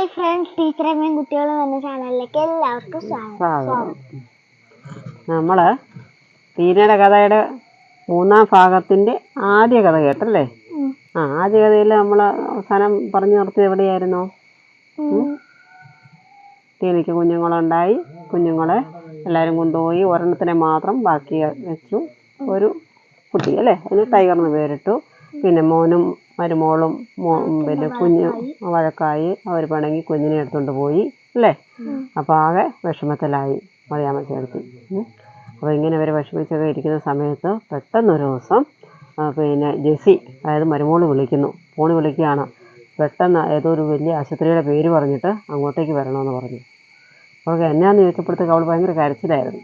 Hi friends, ടീച്ചറമ്മയും കുട്ടികളും എന്ന ചാനലിലേക്ക് എല്ലാവർക്കും സ്വാഗതം. നമ്മൾ ടീനയുടെ കഥയുടെ 3ാം ഭാഗത്തിൻ്റെ ആദ്യ കഥ കേട്ടല്ലേ? ആദ്യ കഥയിൽ നമ്മൾ അവസാനം പറഞ്ഞു നിർത്തിയത് എവിടെയായിരുന്നു? ടീനയ്ക്ക് കുഞ്ഞുങ്ങളുണ്ടായി. കുഞ്ഞുങ്ങളെ എല്ലാവരും കൊണ്ടുപോയി. ഒരെണ്ണത്തിനെ മാത്രം ബാക്കി വെച്ചു. ഒരു കുട്ടി അല്ലേ, അതിന് ടൈഗർ എന്ന് പേരിട്ടു. പിന്നെ മോനും മരുമോളും പിന്നെ കുഞ്ഞ് വഴക്കായി. അവർ പിണങ്ങി കുഞ്ഞിനെ എടുത്തുകൊണ്ട് പോയി അല്ലേ? അപ്പോൾ ആകെ വിഷമത്തിലായി മറിയാമ്മ ചേർത്തി. അപ്പോൾ ഇങ്ങനെ ഇവർ വിഷമിച്ചൊക്കെ ഇരിക്കുന്ന സമയത്ത് പെട്ടെന്നൊരു ദിവസം പിന്നെ ജെസ്സി, അതായത് മരുമോള് വിളിക്കുന്നു. ഫോൺ വിളിക്കുകയാണ്. പെട്ടെന്ന് ഏതോ ഒരു വലിയ ആശുപത്രിയുടെ പേര് പറഞ്ഞിട്ട് അങ്ങോട്ടേക്ക് വരണമെന്ന് പറഞ്ഞു. അപ്പോൾ എന്നാന്ന് ചോദിച്ചപ്പോഴത്തേക്ക് അവൾ ഭയങ്കര കരച്ചിലായിരുന്നു.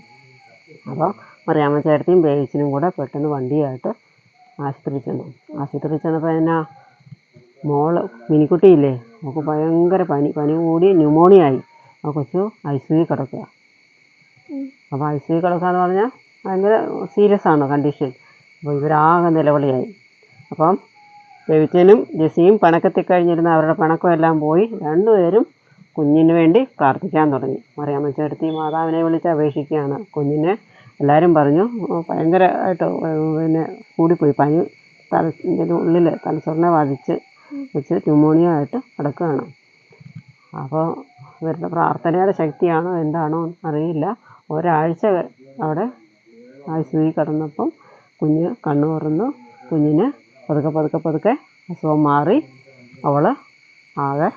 അപ്പോൾ മറിയാമ്മ ചേർത്തിയും ബേബിച്ചിനും കൂടെ പെട്ടെന്ന് വണ്ടിയായിട്ട് ആശുപത്രിയിൽ ചെന്നു. ആശുപത്രിയിൽ ചെന്നപ്പോൾ എന്നാ, മോള് മിനിക്കുട്ടിയില്ലേ, അവൾക്ക് ഭയങ്കര പനി കൂടി ന്യൂമോണിയ ആയി. ആ കൊച്ചു ICU കിടക്കുക. അപ്പോൾ ICU കിടക്കുക എന്ന് പറഞ്ഞാൽ ഭയങ്കര സീരിയസ് ആണ് കണ്ടീഷൻ. അപ്പോൾ ഇവരാകെ നിലവിളിയായി. അപ്പം ബേബിച്ചനും ജെസ്സിയും പിണക്കത്തിക്കഴിഞ്ഞിരുന്ന അവരുടെ പിണക്കമെല്ലാം പോയി. രണ്ടുപേരും കുഞ്ഞിന് വേണ്ടി പ്രാർത്ഥിക്കാൻ തുടങ്ങി. മറിയാമ്മ ചേർത്തി മാതാവിനെ വിളിച്ച് അപേക്ഷിക്കുകയാണ്. കുഞ്ഞിനെ എല്ലാവരും പറഞ്ഞു ഭയങ്കരമായിട്ട് പിന്നെ കൂടിപ്പോയി, പനി ഉള്ളിൽ തലച്ചോറിനെ ബാധിച്ച് വെച്ച് ന്യൂമോണിയ ആയിട്ട് കിടക്കുകയാണ്. അപ്പോൾ ഇവരുടെ പ്രാർത്ഥനയുടെ ശക്തിയാണോ എന്താണോ അറിയില്ല, ഒരാഴ്ച അവിടെ ICU കിടന്നപ്പം കുഞ്ഞ് കണ്ണു തുറന്നു. കുഞ്ഞിന് പതുക്കെ അസുഖം മാറി. അവൾ ആകെ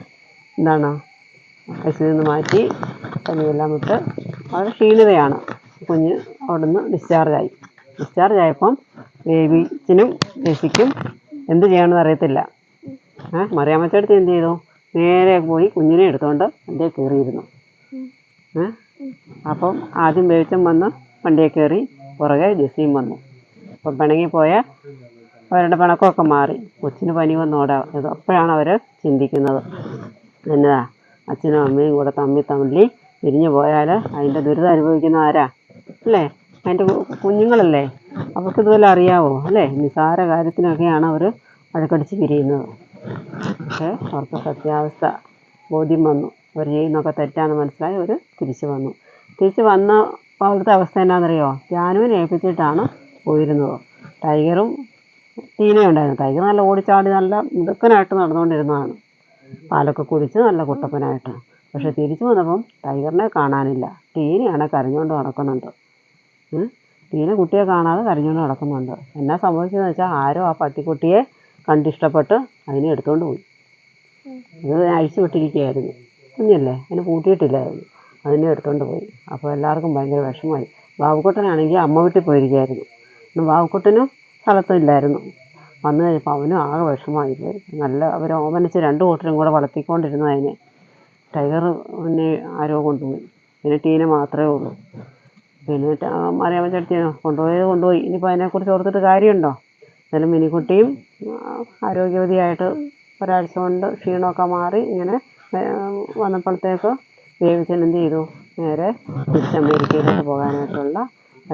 എന്താണ് ICU നിന്ന് മാറ്റി, പനിയെല്ലാം വിട്ട് വളരെ ക്ഷീണിതയാണ്. കുഞ്ഞ് അവിടെ നിന്ന് ഡിസ്ചാർജായപ്പം ബേബിച്ചിനും ജെസ്സിക്കും എന്ത് ചെയ്യണമെന്ന് അറിയത്തില്ല. മറിയാമ്മ ചേട്ടത്തി എന്ത് ചെയ്തു? നേരെ പോയി കുഞ്ഞിനെ എടുത്തുകൊണ്ട് വണ്ടിയിൽ കയറിയിരുന്നു. അപ്പം ആദ്യം ബേബിച്ചൻ വന്ന് വണ്ടിയിൽ കയറി, പുറകെ ജെസ്സിയും വന്നു. അപ്പം പിണങ്ങിപ്പോയ അവരുടെ പിണക്കമൊക്കെ മാറി. കൊച്ചിന് പനി വന്നോടാ. അപ്പോഴാണ് അവർ ചിന്തിക്കുന്നത്, എന്നതാ അച്ഛനും അമ്മയും കൂടെ തമ്മിൽ പിരിഞ്ഞു പോയാൽ അതിൻ്റെ ദുരിതം അനുഭവിക്കുന്ന ആരാ അല്ലേ? അതിൻ്റെ കുഞ്ഞുങ്ങളല്ലേ. അവർക്ക് ഇതുപോലെ അറിയാവോ അല്ലേ? നിസ്സാര കാര്യത്തിനൊക്കെയാണ് അവർ വഴക്കടിച്ച് പിരിയുന്നത്. പക്ഷേ അവർക്ക് സത്യാവസ്ഥ ബോധ്യം വന്നു. അവർ ചെയ്യുന്നതൊക്കെ തെറ്റാന്ന് മനസ്സിലായി അവർ തിരിച്ചു വന്ന അവിടുത്തെ അവസ്ഥ എന്നാണെന്നറിയോ? ജാനുവിനെ ഏൽപ്പിച്ചിട്ടാണ് പോയിരുന്നത്. ടൈഗറും ടീനയും ഉണ്ടായിരുന്നു. ടൈഗർ നല്ല ഓടിച്ചാടി നല്ല മിടുക്കനായിട്ട് നടന്നുകൊണ്ടിരുന്നതാണ്, പാലൊക്കെ കുടിച്ച് നല്ല കുട്ടപ്പനായിട്ട്. പക്ഷെ തിരിച്ചു വന്നപ്പം ടൈഗറിനെ കാണാനില്ല. ടീനയാണ് കരഞ്ഞുകൊണ്ട് നടക്കുന്നുണ്ട്. ടീന കുട്ടിയെ കാണാതെ കരഞ്ഞുകൊണ്ട് നടക്കുന്നുണ്ട്. എന്നാ സംഭവിച്ചതെന്ന് വെച്ചാൽ, ആരോ ആ പട്ടിക്കുട്ടിയെ കണ്ടിഷ്ടപ്പെട്ട് അതിനെ എടുത്തുകൊണ്ട് പോയി. അത് അഴിച്ചു വിട്ടിരിക്കുകയായിരുന്നു. കുഞ്ഞല്ലേ, അതിന് പൂട്ടിയിട്ടില്ലായിരുന്നു. അതിനെ എടുത്തുകൊണ്ട് പോയി. അപ്പോൾ എല്ലാവർക്കും ഭയങ്കര വിഷമമായി. ബാബുക്കുട്ടനാണെങ്കിൽ അമ്മ വീട്ടിൽ പോയിരിക്കുകയായിരുന്നു. ബാബുക്കുട്ടനും സ്ഥലത്തും ഇല്ലായിരുന്നു. വന്നു കഴിഞ്ഞപ്പോൾ അവനും ആകെ വിഷമമായി പോയി. നല്ല അവർ ഓമനിച്ച് 2 കൂട്ടരും കൂടെ വളർത്തിക്കൊണ്ടിരുന്നു അതിനെ. ടൈഗർ പിന്നെ ആരോ കൊണ്ടുപോയി. പിന്നെ ടീന മാത്രമേ ഉള്ളൂ. പിന്നെ മറിയാമ്മ ചേട്ടത്തി കൊണ്ടുപോയി. ഇനിയിപ്പോൾ അതിനെക്കുറിച്ച് ഓർത്തിട്ട് കാര്യമുണ്ടോ? എന്നാലും മിനിക്കുട്ടിയും ആരോഗ്യവതിയായിട്ട് ഒരാഴ്ച കൊണ്ട് ക്ഷീണമൊക്കെ മാറി ഇങ്ങനെ വന്നപ്പോഴത്തേക്ക് ബേബിച്ചൻ എന്ത് ചെയ്തു? നേരെ തിരിച്ച് അമേരിക്കയിലോട്ട് പോകാനായിട്ടുള്ള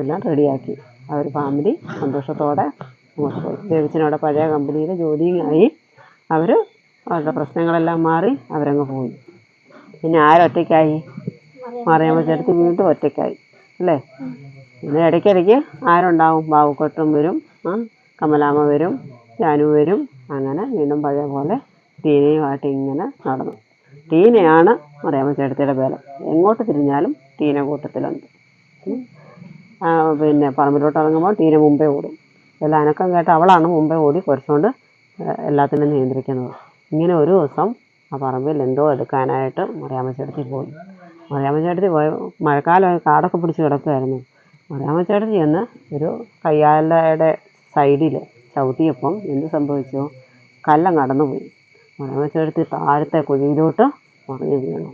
എല്ലാം റെഡിയാക്കി. അവർ ഫാമിലി സന്തോഷത്തോടെ അങ്ങോട്ട് പോയി. ബേബിച്ചനവിടെ പഴയ കമ്പനിയിൽ ജോലിയും ആയി. അവരുടെ പ്രശ്നങ്ങളെല്ലാം മാറി അവരങ്ങ് പോയി. പിന്നെ ആരൊറ്റയ്ക്കായി? മറിയാമ്മ ചേട്ടത്തി വീണ്ടും ഒറ്റയ്ക്കായി അല്ലേ? പിന്നെ ഇടയ്ക്കിടയ്ക്ക് ആരുണ്ടാവും? ബാബുക്കുട്ടൻ വരും, കമലാമ്മ വരും, ജാനു വരും. അങ്ങനെ വീണ്ടും പഴയ പോലെ ടീനയുമായിട്ട് ഇങ്ങനെ നടന്നു. ടീനയാണ് മറിയാമ്മ ചേട്ടത്തിയുടെ ബലം. എങ്ങോട്ട് തിരിഞ്ഞാലും ടീന കൂട്ടത്തിലുണ്ട്. പിന്നെ പറമ്പിലോട്ട് ഇറങ്ങുമ്പോൾ ടീന മുമ്പേ ഓടും. എല്ലാ അനക്കം കേട്ട് അവളാണ് മുമ്പേ ഓടി കുറച്ചുകൊണ്ട് എല്ലാത്തിനും നിയന്ത്രിക്കുന്നത്. ഇങ്ങനെ ഒരു ദിവസം ആ പറമ്പിൽ എന്തോ എടുക്കാനായിട്ട് മറിയാമ്മ ചേട്ടത്തി പോയി. മറിയാമ്മ ചേട്ടത്തി മഴക്കാലമായി, കാടൊക്കെ പിടിച്ച് കിടക്കുമായിരുന്നു. മറിയാമ്മ ചേട്ടത്തി ചെന്ന് ഒരു കയ്യാലയുടെ സൈഡിൽ ചവിട്ടിയപ്പം എന്ത് സംഭവിച്ചു? കല്ലം കടന്നു പോയി. മറിയാമ്മ ചേട്ടത്തി താഴത്തെ കുഴിയിലോട്ട് മറിഞ്ഞു വീണു.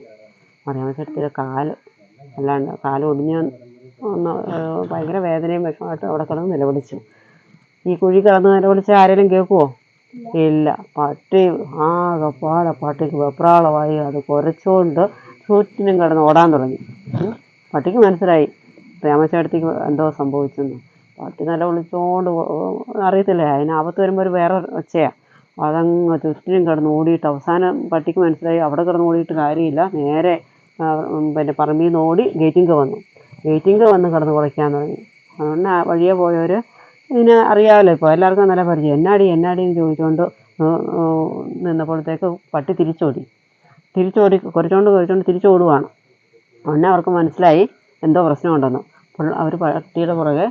മറിയാമ്മ ചേട്ടത്തിയുടെ കാല് ഒടിഞ്ഞ് ഒന്ന് ഭയങ്കര വേദനയും വിഷമമായിട്ട് അവിടെ കിടന്ന് നിലവിളിച്ചു. ഈ കുഴി കിടന്ന് നിലവിളിച്ച് ആരെങ്കിലും കേൾക്കുമോ? ഇല്ല. പട്ടിക്ക് വെപ്രാളമായി. അത് കുരച്ചുകൊണ്ട് ചുറ്റിനും കിടന്ന് ഓടാൻ തുടങ്ങി. പട്ടിക്ക് മനസ്സിലായി മറിയാമ്മച്ചേട്ടത്തിക്ക് എന്തോ സംഭവിച്ചെന്ന്. പട്ടി നിലവിളിച്ചുകൊണ്ട് അറിയത്തില്ലേ, അതിന് ആപത്ത് വരുമ്പോൾ ഒരു വേറെ ഒച്ചയാണ്. അതങ്ങ് ചുറ്റിനും കിടന്ന് ഓടിയിട്ട് അവസാനം പട്ടിക്ക് മനസ്സിലായി അവിടെ കിടന്ന് ഓടിയിട്ട് കാര്യമില്ല, നേരെ പിന്നെ പറമ്പിൽ നിന്ന് ഓടി ഗേറ്റിങ്ക വന്നു. ഗേറ്റിങ്ക വന്ന് കിടന്ന് കുളയ്ക്കാൻ തുടങ്ങി. അതുകൊണ്ട് ആ വഴിയെ പോയവർ ഇതിനെ അറിയാമല്ലോ, ഇപ്പോൾ എല്ലാവർക്കും നല്ല പരിചയം. എന്നാടി എന്ന് ചോദിച്ചുകൊണ്ട് നിന്നപ്പോഴത്തേക്ക് പട്ടി തിരിച്ചോടി കുരച്ചോണ്ട് തിരിച്ചോടുവാണ്. ഉടനെ അവർക്ക് മനസ്സിലായി എന്തോ പ്രശ്നമുണ്ടെന്ന്. അപ്പോൾ അവർ പട്ടിയുടെ പുറകെ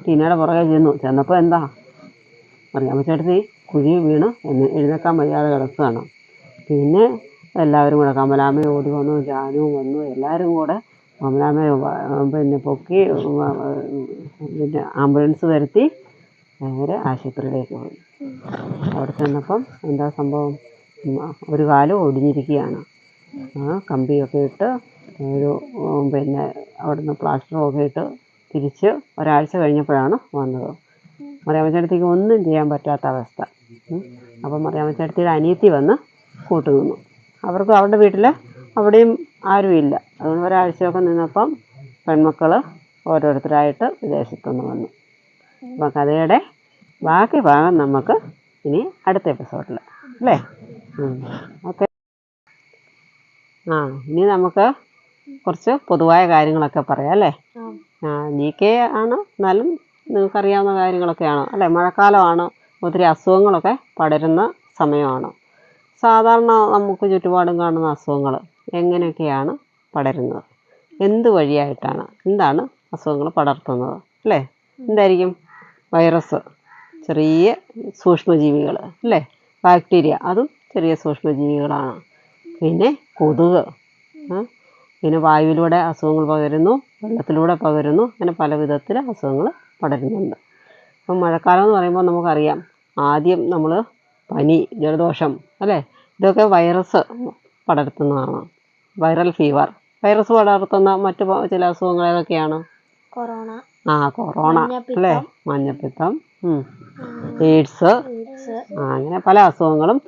ടീനയുടെ പുറകെ ചെന്നപ്പോൾ എന്താ മറിയാമ്മ ചേട്ടത്തി കുഴി വീണ് എഴുന്നേക്കാൻ വയ്യാതെ കിടക്കുകയാണ്. പിന്നെ എല്ലാവരും കൂടെ കമലാമ്മ ഓടി വന്നു, ജാനുവും വന്നു, എല്ലാവരും കൂടെ കമലാമ്മയെ പിന്നെ പൊക്കി പിന്നെ ആംബുലൻസ് വരുത്തി നേരെ ആശുപത്രിയിലേക്ക് പോയി. അവിടെ ചെന്നപ്പം എന്താ സംഭവം, ഒരു കാല് ഒടിഞ്ഞിരിക്കുകയാണ്. കമ്പിയൊക്കെ ഇട്ട് ഒരു പിന്നെ അവിടുന്ന് പ്ലാസ്റ്ററൊക്കെ ഇട്ട് തിരിച്ച് ഒരാഴ്ച കഴിഞ്ഞപ്പോഴാണ് വന്നത്. മറിയാമ്മ ചേട്ടത്തിക്ക് ഒന്നും ചെയ്യാൻ പറ്റാത്ത അവസ്ഥ. അപ്പം മറിയാമ്മ ചേട്ടത്തിയുടെ അനിയത്തി വന്ന് കൂട്ടുനിന്നു. അവർക്ക് അവരുടെ വീട്ടിൽ അവിടെയും ആരുമില്ല. അതുകൊണ്ട് ഒരാഴ്ചയൊക്കെ നിന്നപ്പം പെൺമക്കൾ ഓരോരുത്തരായിട്ട് വിദേശത്തുനിന്ന് വന്നു. അപ്പം കഥയുടെ ബാക്കി ഭാഗം നമുക്ക് ഇനി അടുത്ത എപ്പിസോഡിൽ അല്ലേ? ഓക്കെ. ഇനി നമുക്ക് കുറച്ച് പൊതുവായ കാര്യങ്ങളൊക്കെ പറയാം അല്ലേ? GK ആണ്, എന്നാലും നിങ്ങൾക്കറിയാവുന്ന കാര്യങ്ങളൊക്കെയാണ് അല്ലേ? മഴക്കാലമാണ്, ഒത്തിരി അസുഖങ്ങളൊക്കെ പടരുന്ന സമയമാണ്. സാധാരണ നമുക്ക് ചുറ്റുപാടും കാണുന്ന അസുഖങ്ങൾ എങ്ങനെയൊക്കെയാണ് പടരുന്നത്, എന്ത് വഴിയായിട്ടാണ്, എന്താണ് അസുഖങ്ങൾ പടർത്തുന്നത് അല്ലേ? എന്തായിരിക്കും? വൈറസ്, ചെറിയ സൂക്ഷ്മജീവികൾ അല്ലേ? ബാക്ടീരിയ, അതും ചെറിയ സൂക്ഷ്മജീവികളാണ്. പിന്നെ കൊതുക്, പിന്നെ വായുവിലൂടെ അസുഖങ്ങൾ പകരുന്നു, വെള്ളത്തിലൂടെ പകരുന്നു, അങ്ങനെ പല വിധത്തിൽ അസുഖങ്ങൾ പടരുന്നുണ്ട്. അപ്പം മഴക്കാലം എന്ന് പറയുമ്പോൾ നമുക്കറിയാം, ആദ്യം നമ്മൾ പനി, ജലദോഷം അല്ലേ, ഇതൊക്കെ വൈറസ് പടർത്തുന്നതാണ്. വൈറൽ ഫീവർ, വൈറസ് പടർത്തുന്ന മറ്റ് ചില അസുഖങ്ങൾ ഏതൊക്കെയാണ്? കൊറോണ അല്ലേ, മഞ്ഞപ്പിത്തം, എയ്ഡ്സ്, അങ്ങനെ പല അസുഖങ്ങളും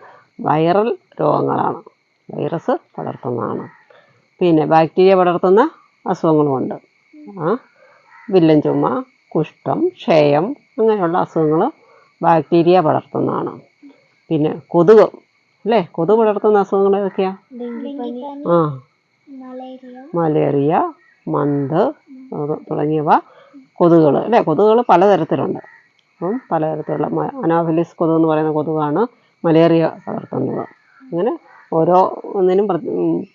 വൈറൽ രോഗങ്ങളാണ്, വൈറസ് പടർത്തുന്നതാണ്. പിന്നെ ബാക്ടീരിയ പടർത്തുന്ന അസുഖങ്ങളുമുണ്ട്. വില്ലൻ ചുമ, കുഷ്ഠം, ക്ഷയം, അങ്ങനെയുള്ള അസുഖങ്ങൾ ബാക്ടീരിയ പടർത്തുന്നതാണ്. പിന്നെ കൊതുക് അല്ലേ, കൊതുക് പടർത്തുന്ന അസുഖങ്ങൾ ഏതൊക്കെയാണ്? മലേറിയ, മന്ത് തുടങ്ങിയവ കൊതുകുകൾ അല്ലേ. കൊതുകുകൾ പലതരത്തിലുണ്ട്. അപ്പം പലതരത്തിലുള്ള അനാഫിലിസ് കൊതുക് എന്ന് പറയുന്ന കൊതുകാണ് മലേറിയ പടർത്തുന്നത്. അങ്ങനെ ഓരോ ഒന്നിനും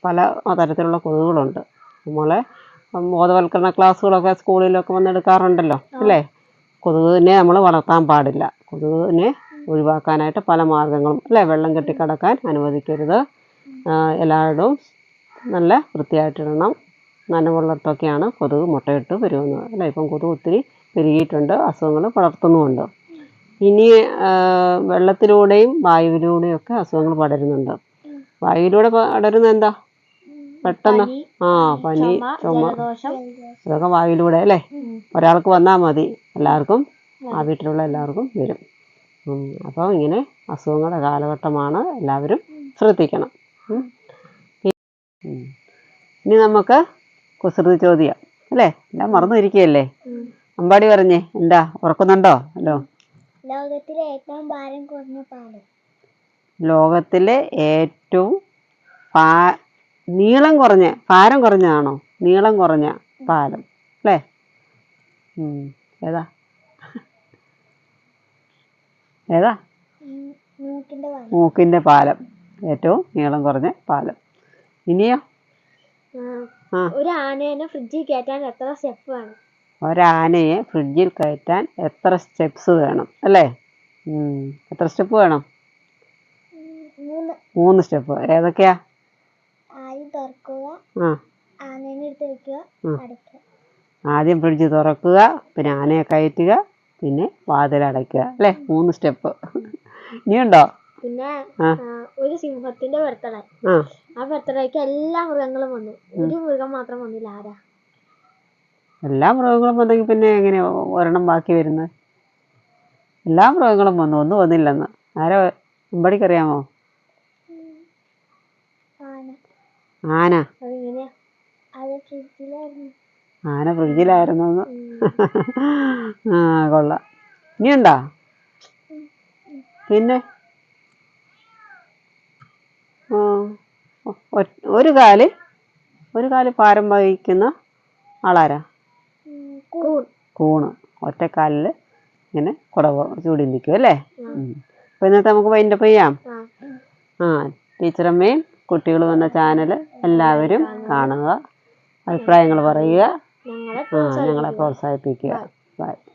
പല തരത്തിലുള്ള കൊതുകുകളുണ്ട്. നമ്മളെ ബോധവൽക്കരണ ക്ലാസ്സുകളൊക്കെ സ്കൂളിലൊക്കെ വന്നെടുക്കാറുണ്ടല്ലോ അല്ലേ? കൊതുകിനെ നമ്മൾ വളർത്താൻ പാടില്ല, കൊതുകിനെ ഒഴിവാക്കാനായിട്ട് പല മാർഗങ്ങളും അല്ലേ? വെള്ളം കെട്ടിക്കിടക്കാൻ അനുവദിക്കരുത്, എല്ലായിടവും നല്ല വൃത്തിയായിട്ടിടണം, നനവുള്ളിടത്തൊക്കെയാണ് കൊതുക് മുട്ടയിട്ട് വരുന്നത് അല്ലേ? ഇപ്പം കൊതുക് ഒത്തിരി പെരുകിയിട്ടുണ്ട്, അസുഖങ്ങൾ പടർത്തുന്നുമുണ്ട്. ഇനി വെള്ളത്തിലൂടെയും വായുവിലൂടെയും ഒക്കെ അസുഖങ്ങൾ പടരുന്നുണ്ട്. വായുവിലൂടെ പടരുന്ന എന്താ? പെട്ടെന്ന് പനി, ചുമ, ഇതൊക്കെ വായുവിലൂടെ അല്ലേ? ഒരാൾക്ക് വന്നാൽ മതി, എല്ലാവർക്കും, ആ വീട്ടിലുള്ള എല്ലാവർക്കും വരും. അപ്പോൾ ഇങ്ങനെ അസുഖങ്ങളുടെ കാലഘട്ടമാണ്, എല്ലാവരും ശ്രദ്ധിക്കണം. ഇനി നമുക്ക് കുസൃതി ചോദ്യം അല്ലേ? എല്ലാം മറന്നിരിക്കുകയല്ലേ? അമ്പാടി പറഞ്ഞേ, എന്താ ഓർക്കുന്നുണ്ടോ? ഹലോ. ലോകത്തിലെ ഏറ്റവും ഭാരം കുറഞ്ഞ പാലം? ലോകത്തിലെ ഏറ്റവും നീളം കുറഞ്ഞ, ഭാരം കുറഞ്ഞതാണോ? നീളം കുറഞ്ഞ പാലം അല്ലേ? ഏതാ? മൂക്കിന്റെ പാലം, ഏറ്റവും നീളം കുറഞ്ഞ പാലം. ഇനിയോ? ഒരു ആനയെ ഫ്രിഡ്ജിൽ കയറ്റാൻ എത്ര സ്റ്റെപ്പ് വേണം? ഒരാനയെ ഫ്രിഡ്ജിൽ കയറ്റാൻ എത്ര സ്റ്റെപ്സ് വേണം അല്ലേ? എത്ര സ്റ്റെപ്പ് വേണം? 3 സ്റ്റെപ്പ്. ഏതൊക്കെയാ? ആദ്യം ഫ്രിഡ്ജ് തുറക്കുക, പിന്നെ ആനയെ കയറ്റുക, പിന്നെ വാതിലടയ്ക്കുക അല്ലേ? 3 സ്റ്റെപ്പ്. ഇനിയുണ്ടോ? പിന്നെ ഒരു സിംഹത്തിന്റെ ബർത്ത്ഡേ, ആ ബർത്ത്ഡേക്ക് എല്ലാ മൃഗങ്ങളും വന്നു, ഒരു മൃഗം മാത്രം വന്നില്ല. ആരാ? എല്ലാ മൃഗങ്ങളും വന്നെങ്കിൽ പിന്നെ എങ്ങനെയാ ഒരെണ്ണം ബാക്കി വരുന്നത്? എല്ലാ മൃഗങ്ങളും വന്നു, ഒന്നും വന്നില്ലെന്ന്. ആരാ? അമ്പടിക്കറിയാമോ? ആന. ആന ഫ്രിഡ്ജിലായിരുന്നു. കൊള്ളാം. ഇനിയുണ്ടോ? പിന്നെ ആ, ഒരു കാല് ഭാരം വഹിക്കുന്ന ആളാരാ? കൂൺ. കൂണ് ഒറ്റക്കാലിൽ ഇങ്ങനെ കുടവ് ചൂടി നിൽക്കും അല്ലേ? അപ്പോൾ ഇന്നത്തെ നമുക്ക് വൈൻഡപ്പ് ചെയ്യാം. ആ, ടീച്ചറമ്മയും കുട്ടികളും എന്ന ചാനൽ എല്ലാവരും കാണുക, അഭിപ്രായങ്ങൾ പറയുക, ഞങ്ങളെ പ്രോത്സാഹിപ്പിക്കുക. ബൈ.